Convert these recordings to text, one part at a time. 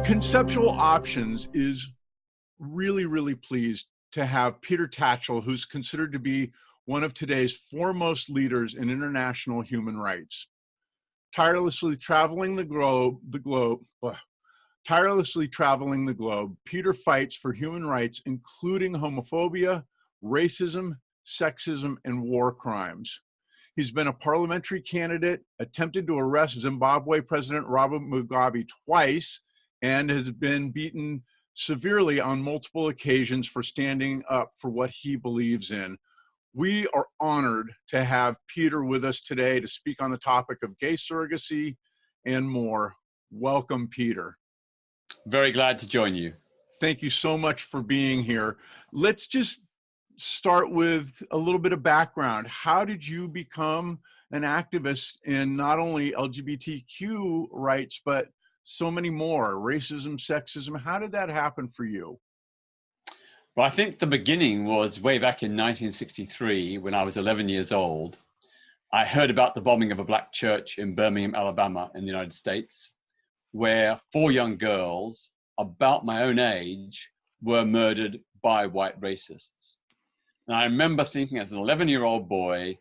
Conceptual Options is really pleased to have Peter Tatchell, who's considered to be one of today's foremost leaders in international human rights. Tirelessly traveling the globe, Peter fights for human rights, including homophobia, racism, sexism, and war crimes. He's been a parliamentary candidate, attempted to arrest Zimbabwe President Robert Mugabe twice, and has been beaten severely on multiple occasions for standing up for what he believes in. We are honored to have Peter with us today to speak on the topic of gay surrogacy and more. Welcome, Peter. Very glad to join you. Thank you so much for being here. Let's just start with a little bit of background. How did you become an activist in not only LGBTQ rights, but so many more, racism, sexism? How did that happen for you? Well, I think the beginning was way back in 1963 when I was 11 years old. I heard about the bombing of a black church in Birmingham, Alabama in the United States, where 4 young girls about my own age were murdered by white racists. And I remember thinking as an 11-year-old boy,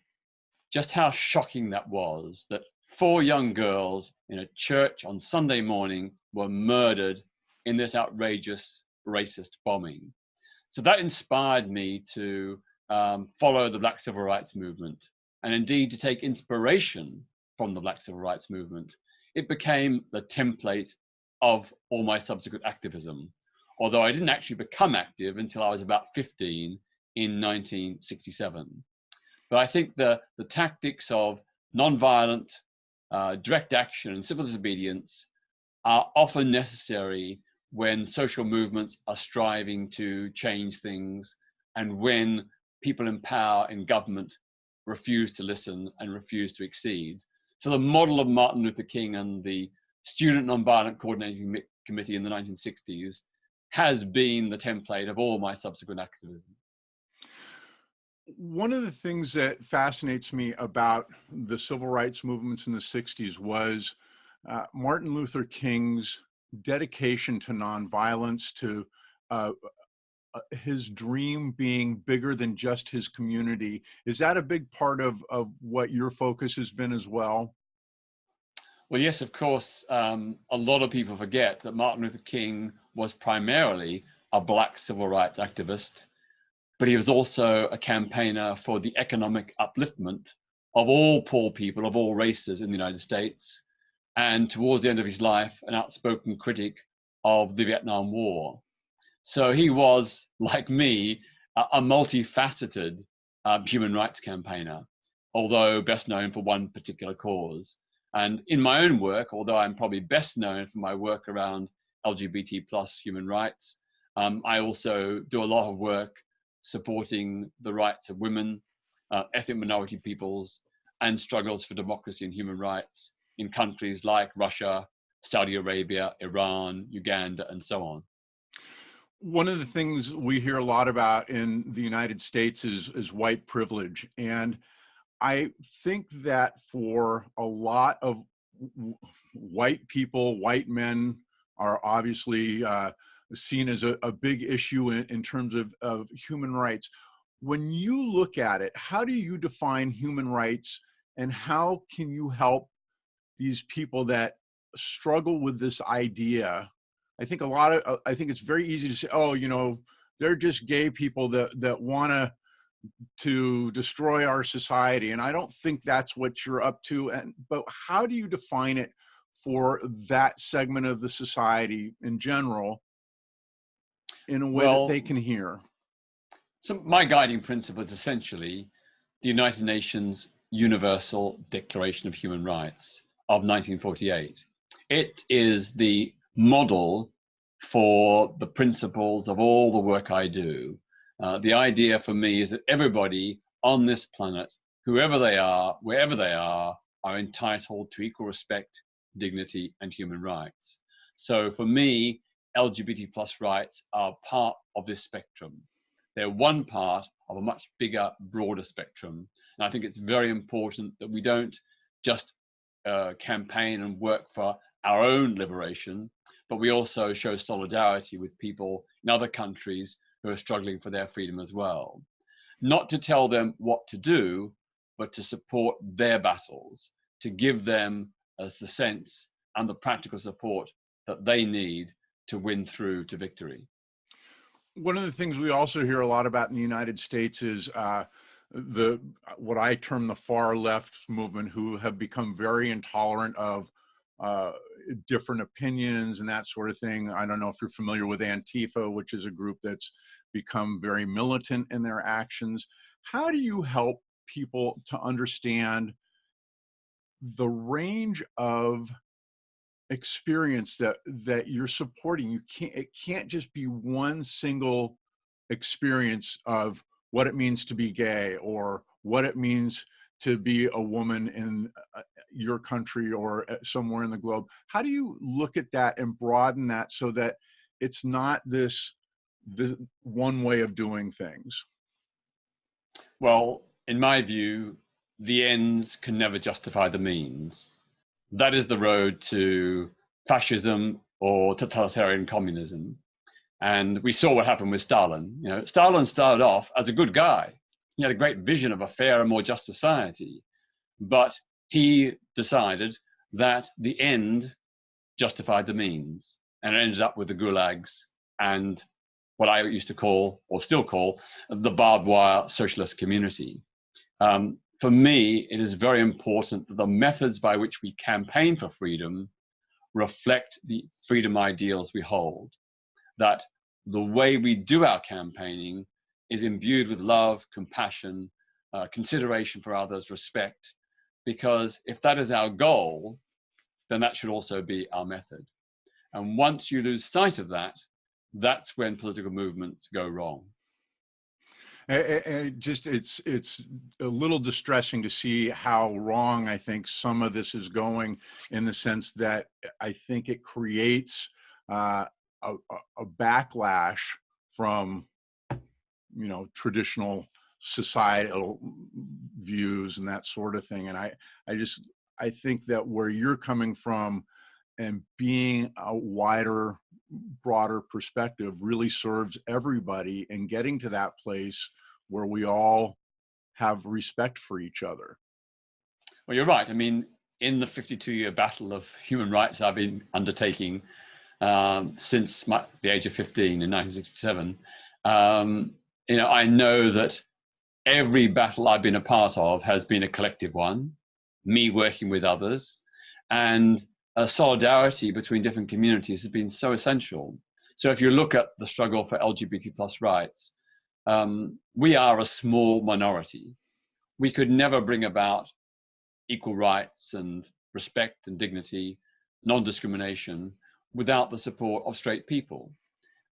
just how shocking that was, that 4 young girls in a church on Sunday morning were murdered in this outrageous racist bombing. So that inspired me to follow the Black Civil Rights Movement, and indeed to take inspiration from the Black Civil Rights Movement. It became the template of all my subsequent activism, although I didn't actually become active until I was about 15 in 1967. But I think the tactics of nonviolent, direct action and civil disobedience are often necessary when social movements are striving to change things and when people in power in government refuse to listen and refuse to accede. So the model of Martin Luther King and the Student Nonviolent Coordinating Committee in the 1960s has been the template of all my subsequent activism. One of the things that fascinates me about the civil rights movements in the 60s was Martin Luther King's dedication to nonviolence, to his dream being bigger than just his community. Is that a big part of what your focus has been as well? Well, yes, of course. A lot of people forget that Martin Luther King was primarily a black civil rights activist, but he was also a campaigner for the economic upliftment of all poor people of all races in the United States, and towards the end of his life, an outspoken critic of the Vietnam War. So he was, like me, a multifaceted human rights campaigner, although best known for one particular cause. And in my own work, although I'm probably best known for my work around LGBT plus human rights, I also do a lot of work supporting the rights of women, ethnic minority peoples, and struggles for democracy and human rights in countries like Russia, Saudi Arabia, Iran, Uganda, and so on. One of the things we hear a lot about in the United States is white privilege. And I think that for a lot of white people, white men are obviously seen as a big issue in terms of human rights. When you look at it, how do you define human rights, and how can you help these people that struggle with this idea? I think it's very easy to say, oh, you know, they're just gay people that want to destroy our society. And I don't think that's what you're up to. But how do you define it for that segment of the society in general in a way that they can hear? So my guiding principle is essentially the United Nations Universal Declaration of Human Rights of 1948. It is the model for the principles of all the work I do. The idea for me is that everybody on this planet, whoever they are, wherever they are entitled to equal respect, dignity, and human rights. So for me, LGBT plus rights are part of this spectrum. They're one part of a much bigger, broader spectrum. And I think it's very important that we don't just campaign and work for our own liberation, but we also show solidarity with people in other countries who are struggling for their freedom as well. Not to tell them what to do, but to support their battles, to give them the sense and the practical support that they need to win through to victory. One of the things we also hear a lot about in the United States is the what I term the far left movement, who have become very intolerant of uh, different opinions and that sort of thing. I don't know if you're familiar with Antifa, which is a group that's become very militant in their actions. How do you help people to understand the range of experience that you're supporting? It can't just be one single experience of what it means to be gay or what it means to be a woman in your country or somewhere in the globe. How do you look at that and broaden that so that it's not this one way of doing things? Well, in my view, the ends can never justify the means. That is the road to fascism or totalitarian communism. And we saw what happened with Stalin. You know, Stalin started off as a good guy. He had a great vision of a fair and more just society. But he decided that the end justified the means. And it ended up with the gulags and what I used to call, or still call, the barbed wire socialist community. For me, it is very important that the methods by which we campaign for freedom reflect the freedom ideals we hold, that the way we do our campaigning is imbued with love, compassion, consideration for others, respect, because if that is our goal, then that should also be our method. And once you lose sight of that, that's when political movements go wrong. And it's a little distressing to see how wrong I think some of this is going, in the sense that I think it creates uh, a backlash from traditional societal views and that sort of thing. And I think that where you're coming from and being a wider, broader perspective really serves everybody in getting to that place where we all have respect for each other. Well, you're right. I mean, in the 52-year battle of human rights I've been undertaking since the age of 15 in 1967, I know that every battle I've been a part of has been a collective one, me working with others, and solidarity between different communities has been so essential. So if you look at the struggle for LGBT plus rights, we are a small minority. We could never bring about equal rights and respect and dignity, non-discrimination, without the support of straight people.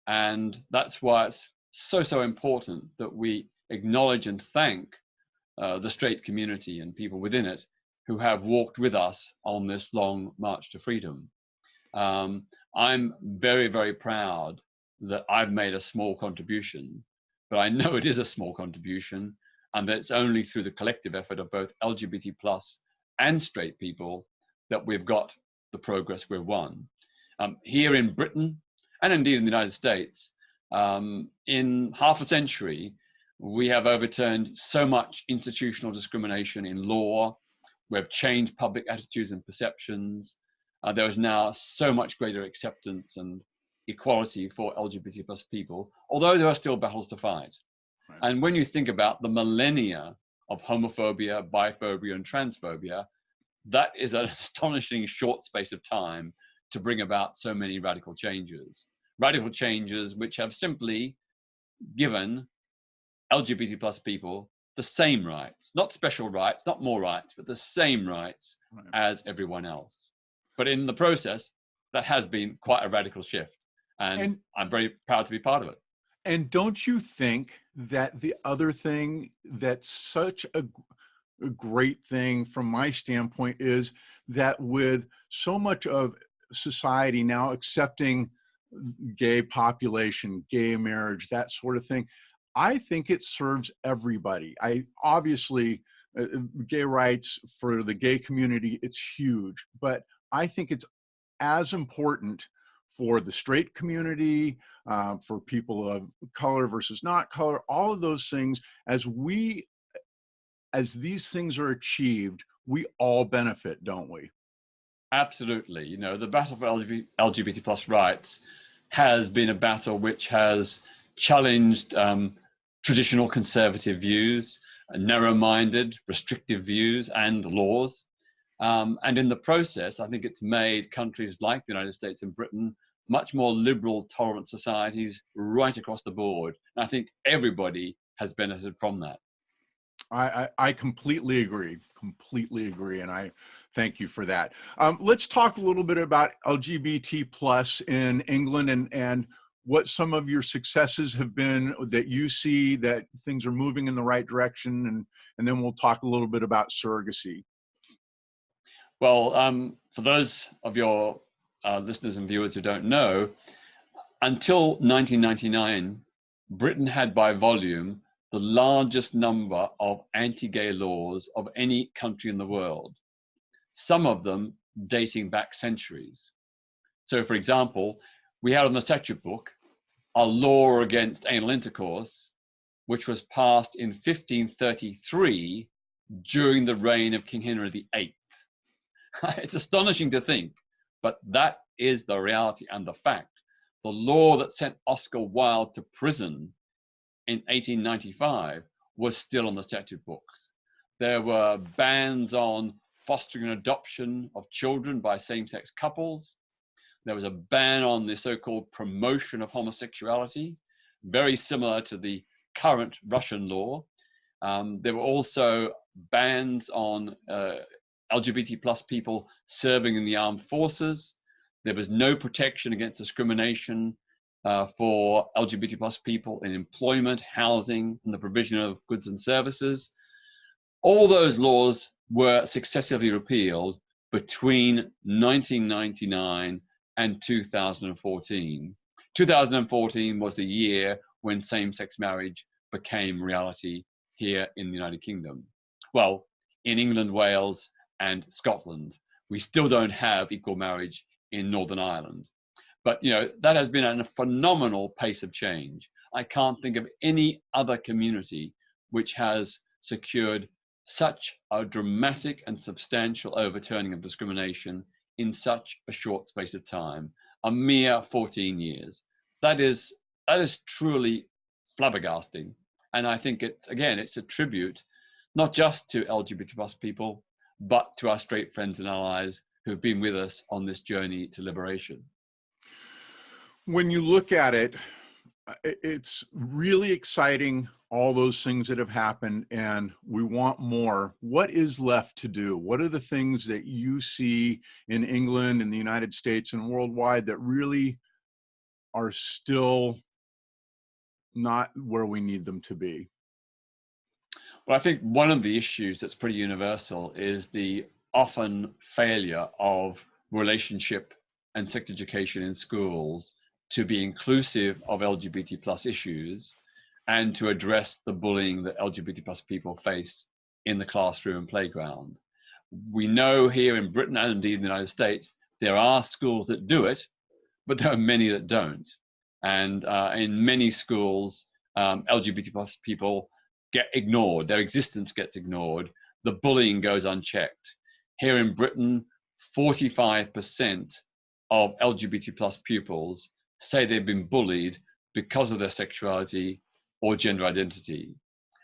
And that's why it's so important that we acknowledge and thank the straight community and people within it who have walked with us on this long march to freedom. I'm very, very proud that I've made a small contribution, but I know it is a small contribution, and that it's only through the collective effort of both LGBT plus and straight people that we've got the progress we've won. Here in Britain, and indeed in the United States, in half a century, we have overturned so much institutional discrimination in law. We've changed public attitudes and perceptions. There is now so much greater acceptance and equality for LGBT plus people, although there are still battles to fight. Right. And when you think about the millennia of homophobia, biphobia, and transphobia, that is an astonishing short space of time to bring about so many radical changes. Radical changes which have simply given LGBT plus people the same rights, not special rights, not more rights, but the same rights as everyone else. But in the process, that has been quite a radical shift. And I'm very proud to be part of it. And don't you think that the other thing that's such a great thing from my standpoint is that with so much of society now accepting gay population, gay marriage, that sort of thing, I think it serves everybody. Obviously, gay rights for the gay community, it's huge, but I think it's as important for the straight community, for people of color versus not color, all of those things. As these things are achieved, we all benefit, don't we? Absolutely. You know, the battle for LGBT plus rights has been a battle which has challenged traditional conservative views, narrow-minded, restrictive views and laws. And in the process, I think it's made countries like the United States and Britain much more liberal, tolerant societies right across the board. And I think everybody has benefited from that. I completely agree, and I thank you for that. Let's talk a little bit about LGBT plus in England, and what some of your successes have been that you see that things are moving in the right direction, and then we'll talk a little bit about surrogacy. Well, for those of your listeners and viewers who don't know, until 1999, Britain had by volume the largest number of anti-gay laws of any country in the world, some of them dating back centuries. So, for example, we had on the statute book a law against anal intercourse, which was passed in 1533 during the reign of King Henry VIII. It's astonishing to think, but that is the reality and the fact. The law that sent Oscar Wilde to prison in 1895 was still on the statute books. There were bans on fostering and adoption of children by same-sex couples. There was a ban on the so-called promotion of homosexuality, very similar to the current Russian law. There were also bans on LGBT plus people serving in the armed forces. There was no protection against discrimination for LGBT plus people in employment, housing, and the provision of goods and services. All those laws were successively repealed between 1999 and 2014. 2014 was the year when same-sex marriage became reality here in the United Kingdom. Well, in England, Wales, and Scotland. We still don't have equal marriage in Northern Ireland. But you know, that has been a phenomenal pace of change. I can't think of any other community which has secured such a dramatic and substantial overturning of discrimination in such a short space of time, a mere 14 years. That is truly flabbergasting. And I think it's a tribute not just to LGBT plus people, but to our straight friends and allies who've been with us on this journey to liberation. When you look at it, it's really exciting, all those things that have happened, and we want more. What is left to do? What are the things that you see in England, in the United States, and worldwide that really are still not where we need them to be? Well, I think one of the issues that's pretty universal is the often failure of relationship and sex education in schools to be inclusive of LGBT plus issues and to address the bullying that LGBT plus people face in the classroom and playground. We know here in Britain and indeed in the United States, there are schools that do it, but there are many that don't. And in many schools, LGBT plus people get ignored, their existence gets ignored, the bullying goes unchecked. Here in Britain, 45% of LGBT plus pupils say they've been bullied because of their sexuality or gender identity.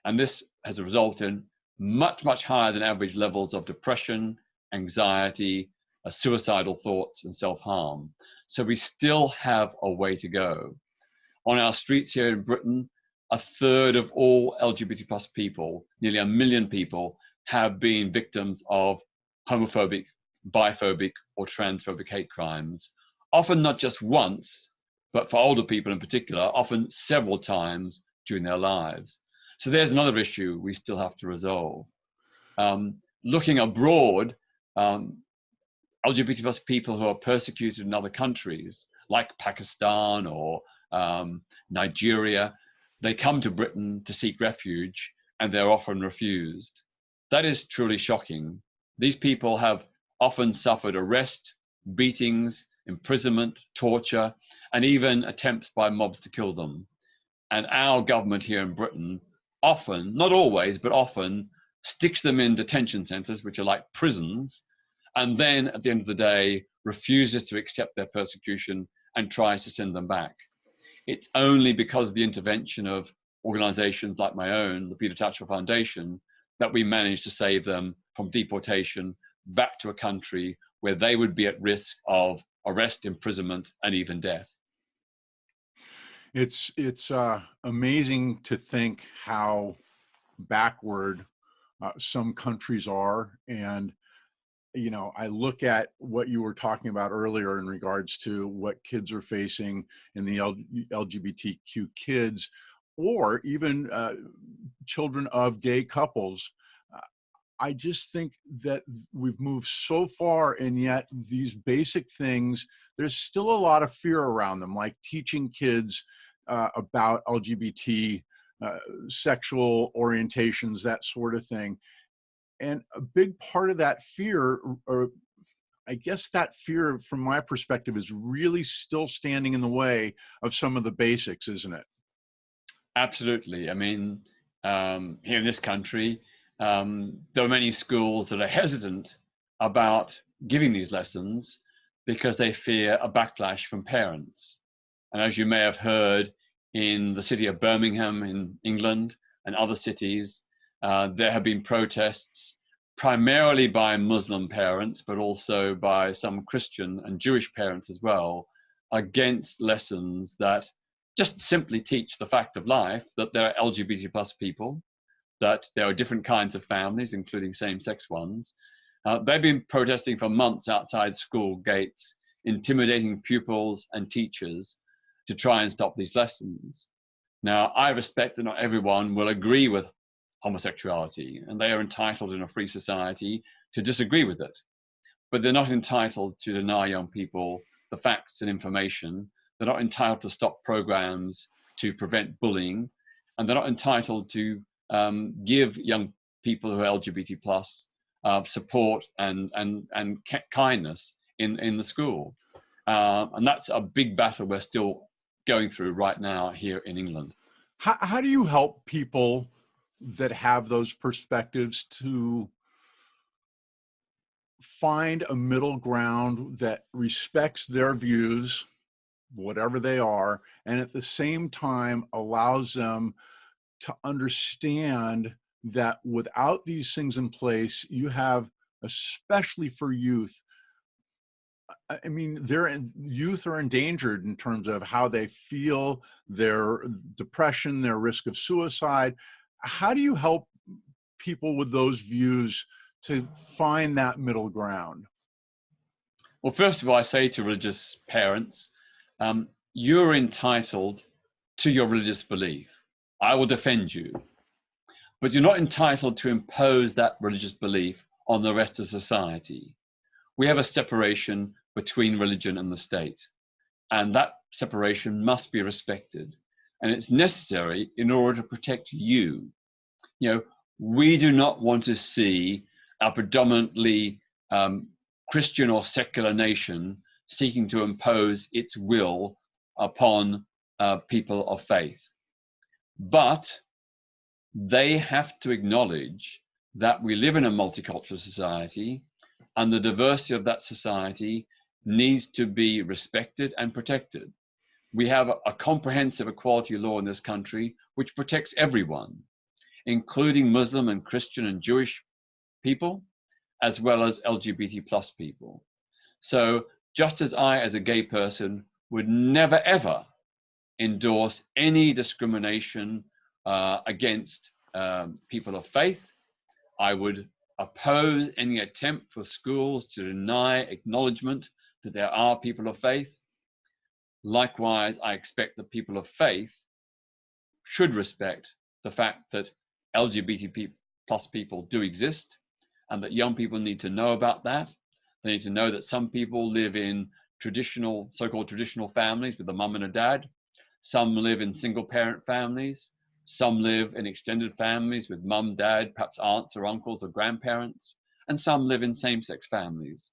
And this has resulted in much, much higher than average levels of depression, anxiety, suicidal thoughts, and self-harm. So we still have a way to go. On our streets here in Britain, a third of all LGBT plus people, nearly 1 million people, have been victims of homophobic, biphobic, or transphobic hate crimes, often not just once, but for older people in particular, often several times during their lives. So there's another issue we still have to resolve. Looking abroad, LGBT plus people who are persecuted in other countries, like Pakistan or Nigeria, they come to Britain to seek refuge and they're often refused. That is truly shocking. These people have often suffered arrest, beatings, imprisonment, torture, and even attempts by mobs to kill them. And our government here in Britain often, not always, but often, sticks them in detention centres, which are like prisons, and then at the end of the day refuses to accept their persecution and tries to send them back. It's only because of the intervention of organizations like my own, the Peter Tatchell Foundation, that we managed to save them from deportation back to a country where they would be at risk of arrest, imprisonment, and even death. It's amazing to think how backward some countries are. And you know, I look at what you were talking about earlier in regards to what kids are facing in the LGBTQ kids, or even children of gay couples. Uh, I just think that we've moved so far, and yet these basic things, there's still a lot of fear around them, like teaching kids about LGBT sexual orientations, that sort of thing. And a big part of that fear, or I guess that fear from my perspective, is really still standing in the way of some of the basics, isn't it? Absolutely. I mean, here in this country, there are many schools that are hesitant about giving these lessons because they fear a backlash from parents. And as you may have heard, in the city of Birmingham in England and other cities, there have been protests primarily by Muslim parents, but also by some Christian and Jewish parents as well, against lessons that just simply teach the fact of life, that there are LGBT plus people, that there are different kinds of families, including same-sex ones. They've been protesting for months outside school gates, intimidating pupils and teachers to try and stop these lessons. Now, I respect that not everyone will agree with homosexuality, and they are entitled in a free society to disagree with it. But they're not entitled to deny young people the facts and information. They're not entitled to stop programs to prevent bullying, and they're not entitled to give young people who are LGBT plus support and kindness in the school. And that's a big battle we're still going through right now here in England. How do you help people that have those perspectives to find a middle ground that respects their views, whatever they are, and at the same time allows them to understand that without these things in place, you have, especially for youth, I mean, youth are endangered in terms of how they feel, their depression, their risk of suicide. How do you help people with those views to find that middle ground? Well, first of all, I say to religious parents, you're entitled to your religious belief. I will defend you. But you're not entitled to impose that religious belief on the rest of society. We have a separation between religion and the state, and that separation must be respected. And it's necessary in order to protect you. You know, we do not want to see a predominantly Christian or secular nation seeking to impose its will upon people of faith. But they have to acknowledge that we live in a multicultural society, and the diversity of that society needs to be respected and protected. We have a comprehensive equality law in this country which protects everyone, including Muslim and Christian and Jewish people, as well as LGBT plus people. So just as I, as a gay person, would never ever endorse any discrimination against people of faith, I would oppose any attempt for schools to deny acknowledgement that there are people of faith. Likewise, I expect that people of faith should respect the fact that LGBT plus people do exist, and that young people need to know about that. They need to know that some people live in traditional, so-called traditional families with a mum and a dad. Some live in single parent families. Some live in extended families with mum, dad, perhaps aunts or uncles or grandparents. And some live in same-sex families.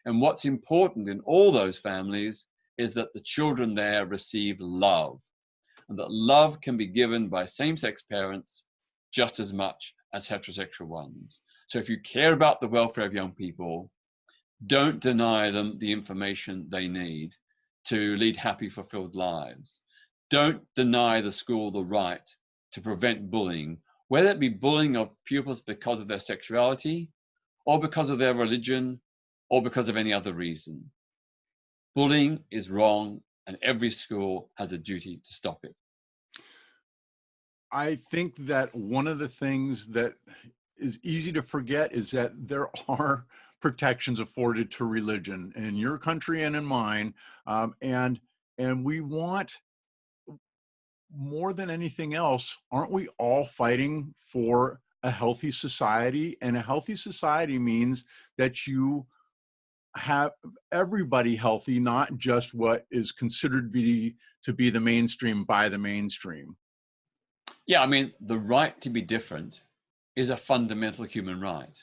And what's important in all those families is that the children there receive love, and that love can be given by same-sex parents just as much as heterosexual ones. So if you care about the welfare of young people, don't deny them the information they need to lead happy, fulfilled lives. Don't deny the school the right to prevent bullying, whether it be bullying of pupils because of their sexuality, or because of their religion, or because of any other reason. Bullying is wrong, and every school has a duty to stop it. I think that one of the things that is easy to forget is that there are protections afforded to religion in your country and in mine, and we want, more than anything else, aren't we all fighting for a healthy society? And a healthy society means that you have everybody healthy, not just what is considered to be the mainstream by the mainstream. Yeah, I mean, the right to be different is a fundamental human right.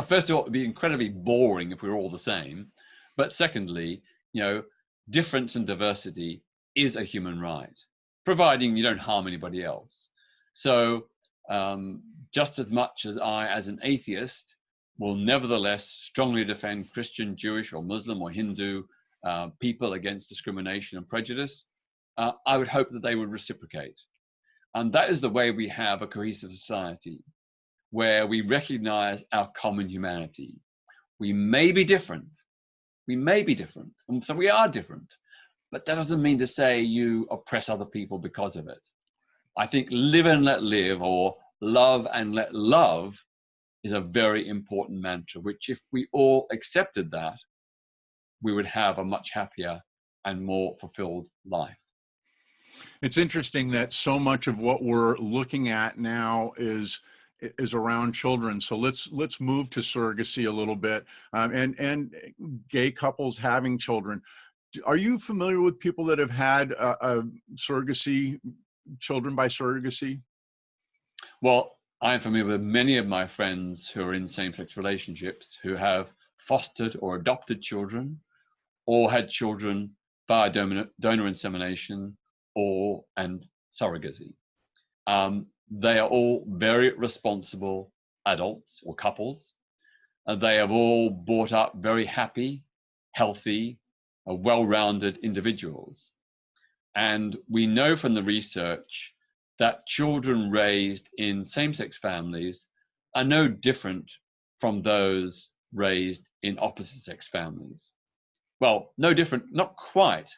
First of all, it would be incredibly boring if we were all the same. But secondly, difference and diversity is a human right, providing you don't harm anybody else. So just as much as I, as an atheist, will nevertheless strongly defend Christian, Jewish, or Muslim or Hindu people against discrimination and prejudice, I would hope that they would reciprocate. And that is the way we have a cohesive society, where we recognize our common humanity. We may be different. And so we are different. But that doesn't mean to say you oppress other people because of it. I think live and let live, or love and let love, is a very important mantra, which if we all accepted that, we would have a much happier and more fulfilled life. It's interesting that so much of what we're looking at now is around children. So let's move to surrogacy a little bit, and gay couples having children. Are you familiar with people that have had surrogacy, children by surrogacy? Well, I'm familiar with many of my friends who are in same-sex relationships who have fostered or adopted children, or had children by donor insemination and surrogacy. They are all very responsible adults or couples. They have all brought up very happy, healthy, well-rounded individuals. And we know from the research that children raised in same-sex families are no different from those raised in opposite-sex families. Well, no different, not quite.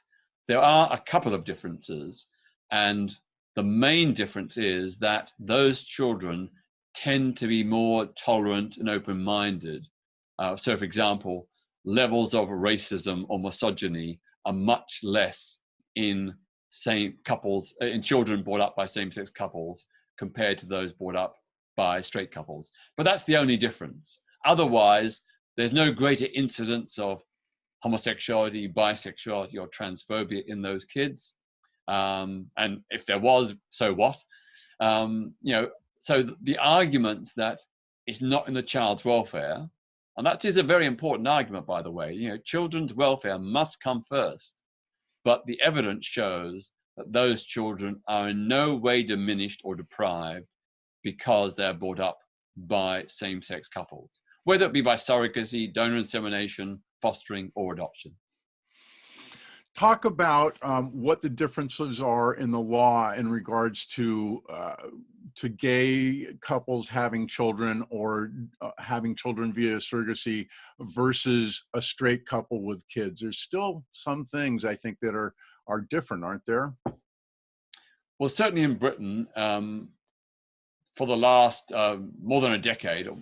There are a couple of differences, and the main difference is that those children tend to be more tolerant and open-minded. So, for example, levels of racism or misogyny are much less in children brought up by same-sex couples compared to those brought up by straight couples. But that's the only difference. Otherwise, there's no greater incidence of homosexuality, bisexuality, or transphobia in those kids. And if there was, so what? So the arguments that it's not in the child's welfare, and that is a very important argument, by the way. Children's welfare must come first. But the evidence shows that those children are in no way diminished or deprived because they're brought up by same-sex couples, whether it be by surrogacy, donor insemination, fostering, or adoption. Talk about what the differences are in the law in regards to gay couples having children or having children via surrogacy versus a straight couple with kids. There's still some things I think that are different, aren't there? Well, certainly in Britain, for the last more than a decade, or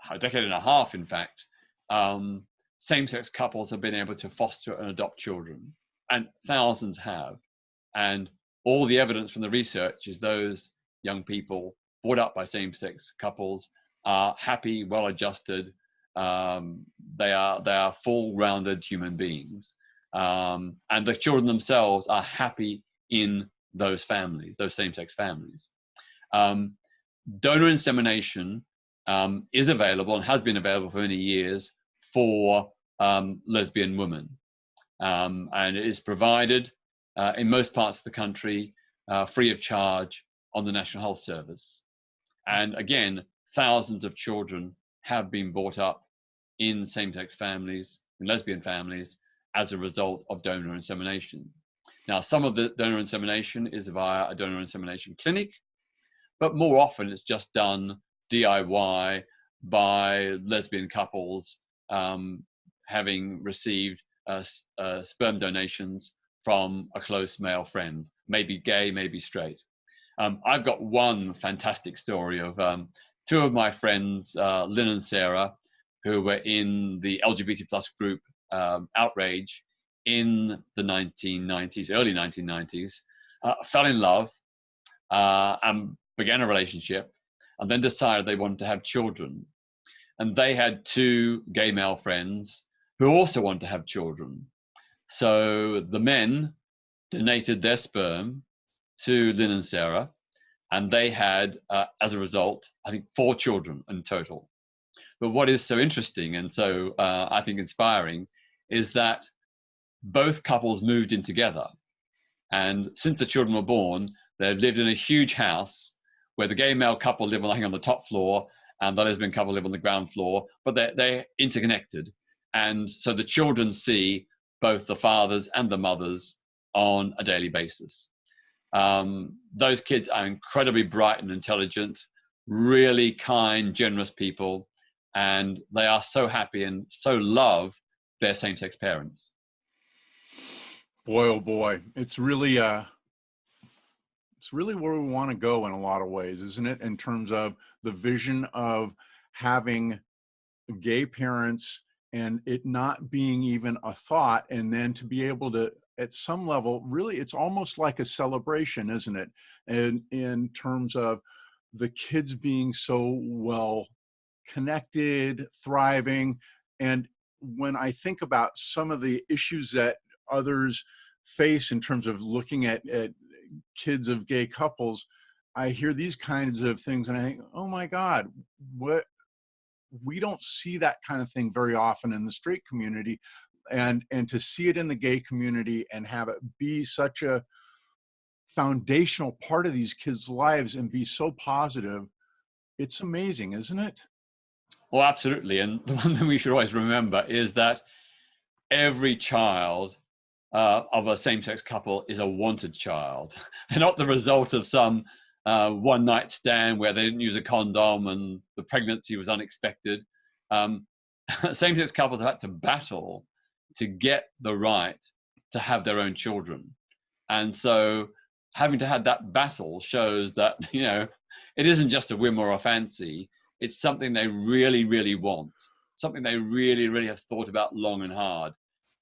a decade and a half, in fact, same-sex couples have been able to foster and adopt children, and thousands have. And all the evidence from the research is those young people brought up by same-sex couples are happy, well-adjusted. They are full-rounded human beings, and the children themselves are happy in those families, those same-sex families. Donor insemination is available and has been available for many years for lesbian woman. And it is provided in most parts of the country free of charge on the National Health Service. And again, thousands of children have been brought up in same-sex families, in lesbian families, as a result of donor insemination. Now, some of the donor insemination is via a donor insemination clinic, but more often it's just done DIY by lesbian couples having received sperm donations from a close male friend, maybe gay, maybe straight. I've got one fantastic story of two of my friends, Lynn and Sarah, who were in the LGBT plus group outrage in the 1990s, early 1990s, fell in love and began a relationship, and then decided they wanted to have children. And they had two gay male friends who also wanted to have children. So the men donated their sperm to Lynn and Sarah, and they had, as a result, I think 4 children in total. But what is so interesting and so I think inspiring is that both couples moved in together. And since the children were born, they've lived in a huge house where the gay male couple live on the top floor and the lesbian couple live on the ground floor, but they're interconnected. And so the children see both the fathers and the mothers on a daily basis. Those kids are incredibly bright and intelligent, really kind, generous people, and they are so happy and so love their same-sex parents. Boy, oh boy, it's really where we want to go in a lot of ways, isn't it? In terms of the vision of having gay parents and it not being even a thought, and then to be able to, at some level, really, it's almost like a celebration, isn't it? And in terms of the kids being so well connected, thriving. And when I think about some of the issues that others face in terms of looking at kids of gay couples, I hear these kinds of things and I think, oh my God, what, we don't see that kind of thing very often in the straight community. And to see it in the gay community and have it be such a foundational part of these kids' lives and be so positive, it's amazing, isn't it? Oh, absolutely. And the one thing we should always remember is that every child of a same-sex couple is a wanted child. They're not the result of some one-night stand where they didn't use a condom and the pregnancy was unexpected. Same-sex couples have had to battle to get the right to have their own children. And so having to have that battle shows that, you know, it isn't just a whim or a fancy. It's something they really, really want, something they really, really have thought about long and hard.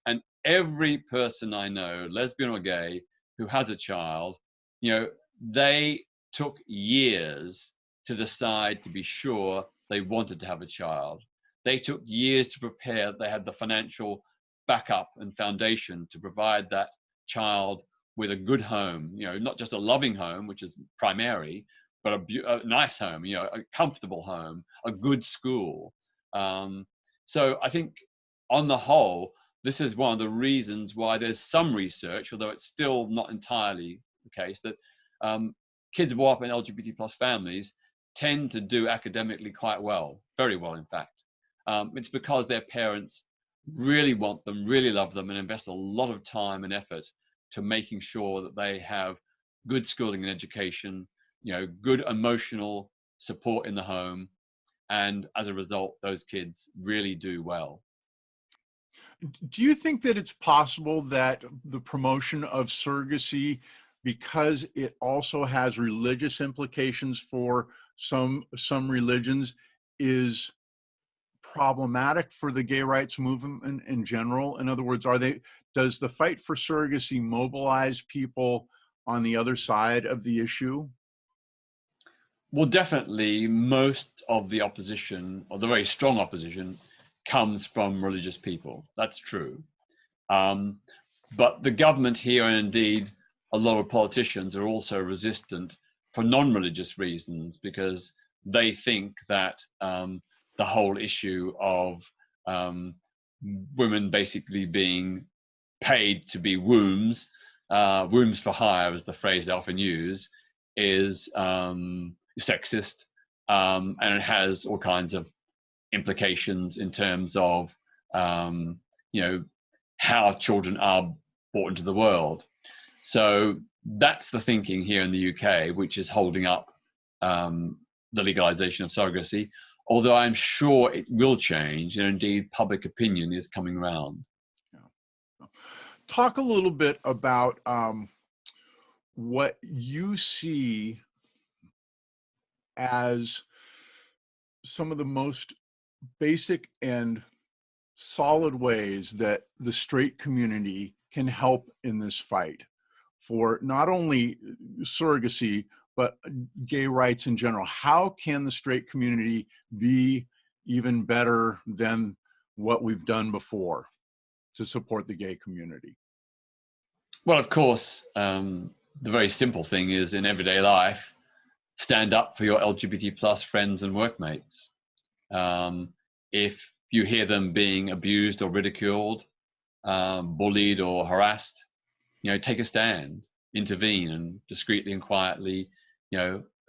And every person I know, lesbian or gay, who has a child, you know, they took years to decide to be sure they wanted to have a child. They took years to prepare. They had the financial backup and foundation to provide that child with a good home, you know, not just a loving home, which is primary, but a nice home, you know, a comfortable home, a good school. So I think on the whole, this is one of the reasons why there's some research, although it's still not entirely the case, that kids born up in LGBT plus families tend to do academically quite well, very well, in fact. It's because their parents really want them, really love them, and invest a lot of time and effort to making sure that they have good schooling and education, you know, good emotional support in the home, and as a result, those kids really do well. Do you think that it's possible that the promotion of surrogacy, because it also has religious implications for some religions, is problematic for the gay rights movement in general? In other words, does the fight for surrogacy mobilize people on the other side of the issue? Well, definitely most of the opposition, or the very strong opposition, comes from religious people. That's true. But the government here, and indeed a lot of politicians, are also resistant for non-religious reasons, because they think that the whole issue of women basically being paid to be wombs, wombs for hire is the phrase they often use, is sexist, and it has all kinds of implications in terms of you know, how children are brought into the world. So that's the thinking here in the UK, which is holding up the legalization of surrogacy, although I'm sure it will change, and indeed public opinion is coming around. Yeah. Talk a little bit about what you see as some of the most basic and solid ways that the straight community can help in this fight for not only surrogacy, but gay rights in general. How can the straight community be even better than what we've done before to support the gay community? Well, of course, the very simple thing is in everyday life, stand up for your LGBT plus friends and workmates. If you hear them being abused or ridiculed, bullied or harassed, take a stand, intervene, and discreetly and quietly,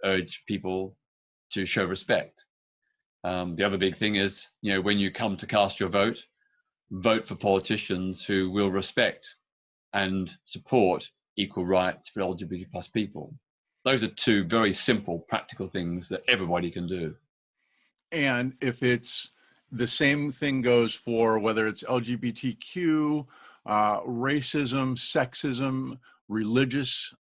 urge people to show respect. The other big thing is, when you come to cast your vote, vote for politicians who will respect and support equal rights for LGBT plus people. Those are two very simple, practical things that everybody can do. And if it's the same thing goes for whether it's LGBTQ, racism, sexism, religious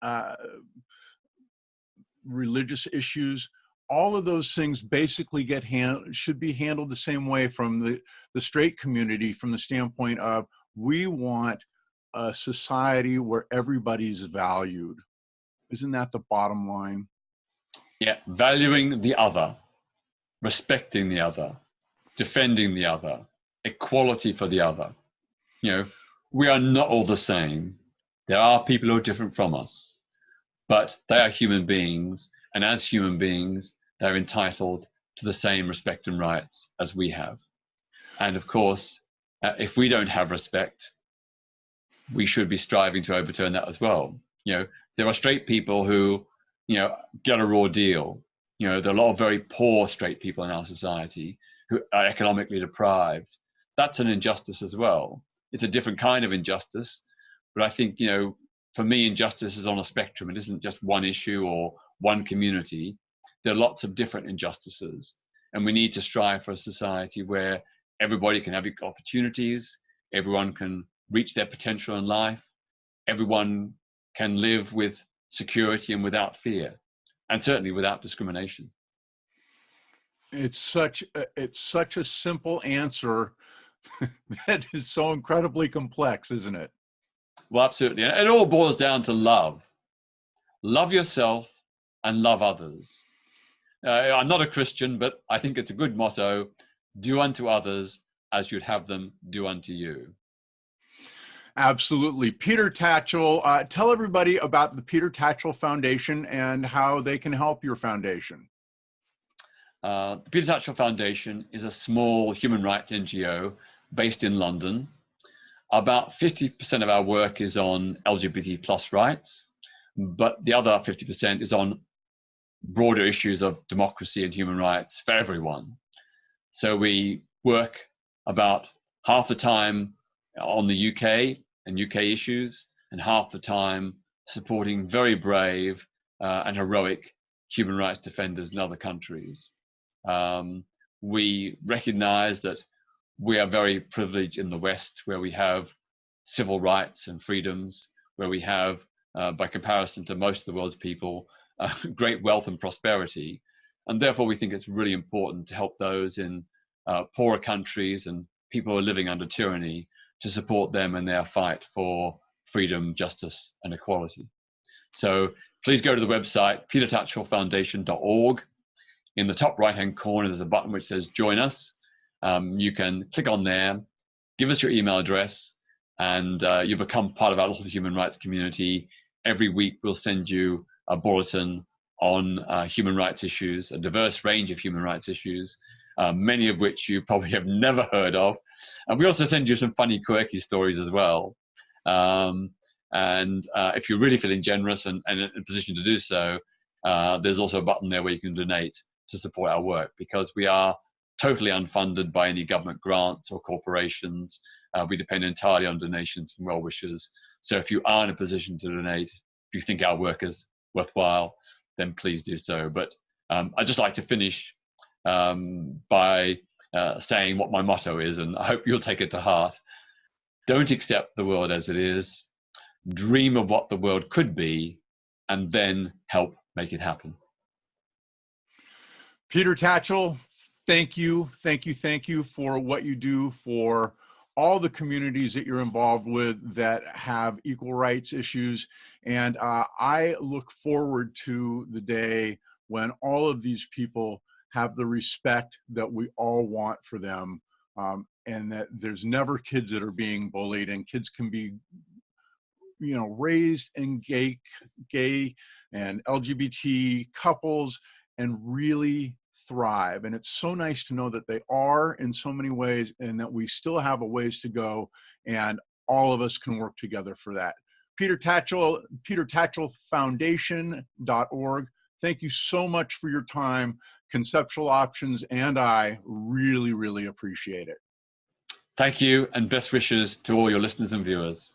issues, all of those things basically should be handled the same way from the straight community, from the standpoint of we want a society where everybody's valued. Isn't that the bottom line? Yeah, valuing the other, respecting the other, defending the other, equality for the other. We are not all the same. There are people who are different from us, but they are human beings, and as human beings, they're entitled to the same respect and rights as we have. And of course, if we don't have respect, we should be striving to overturn that as well. There are straight people who, get a raw deal. There are a lot of very poor straight people in our society who are economically deprived. That's an injustice as well. It's a different kind of injustice, but I think, for me, injustice is on a spectrum. It isn't just one issue or one community. There are lots of different injustices, and we need to strive for a society where everybody can have equal opportunities, everyone can reach their potential in life, everyone can live with security and without fear, and certainly without discrimination. It's such a simple answer that is so incredibly complex, isn't it? Well, absolutely. And it all boils down to love. Love yourself and love others. I'm not a Christian, but I think it's a good motto. Do unto others as you'd have them do unto you. Absolutely. Peter Tatchell, tell everybody about the Peter Tatchell Foundation and how they can help your foundation. The Peter Tatchell Foundation is a small human rights NGO based in London. About 50% of our work is on LGBT plus rights, but the other 50% is on broader issues of democracy and human rights for everyone. So we work about half the time on the UK and UK issues, and half the time supporting very brave and heroic human rights defenders in other countries. We recognize that we are very privileged in the West, where we have civil rights and freedoms, where we have, by comparison to most of the world's people, great wealth and prosperity. And therefore, we think it's really important to help those in poorer countries and people who are living under tyranny, to support them in their fight for freedom, justice, and equality. So please go to the website, petertatchellfoundation.org. In the top right-hand corner, there's a button which says Join Us. You can click on there, give us your email address, and you become part of our little human rights community. Every week, we'll send you a bulletin on human rights issues, a diverse range of human rights issues. many of which you probably have never heard of. And we also send you some funny, quirky stories as well. And if you're really feeling generous and in a position to do so, there's also a button there where you can donate to support our work, because we are totally unfunded by any government grants or corporations. We depend entirely on donations from well-wishers. So if you are in a position to donate, if you think our work is worthwhile, then please do so. But I'd just like to finish by saying what my motto is, and I hope you'll take it to heart. Don't accept the world as it is. Dream of what the world could be, and then help make it happen. Peter Tatchell, thank you for what you do for all the communities that you're involved with that have equal rights issues. And I look forward to the day when all of these people have the respect that we all want for them, and that there's never kids that are being bullied, and kids can be, you know, raised in gay and LGBT couples and really thrive. And it's so nice to know that they are in so many ways, and that we still have a ways to go, and all of us can work together for that. Peter Tatchell, petertatchellfoundation.org. Thank you so much for your time. Conceptual Options and I really, really appreciate it. Thank you, and best wishes to all your listeners and viewers.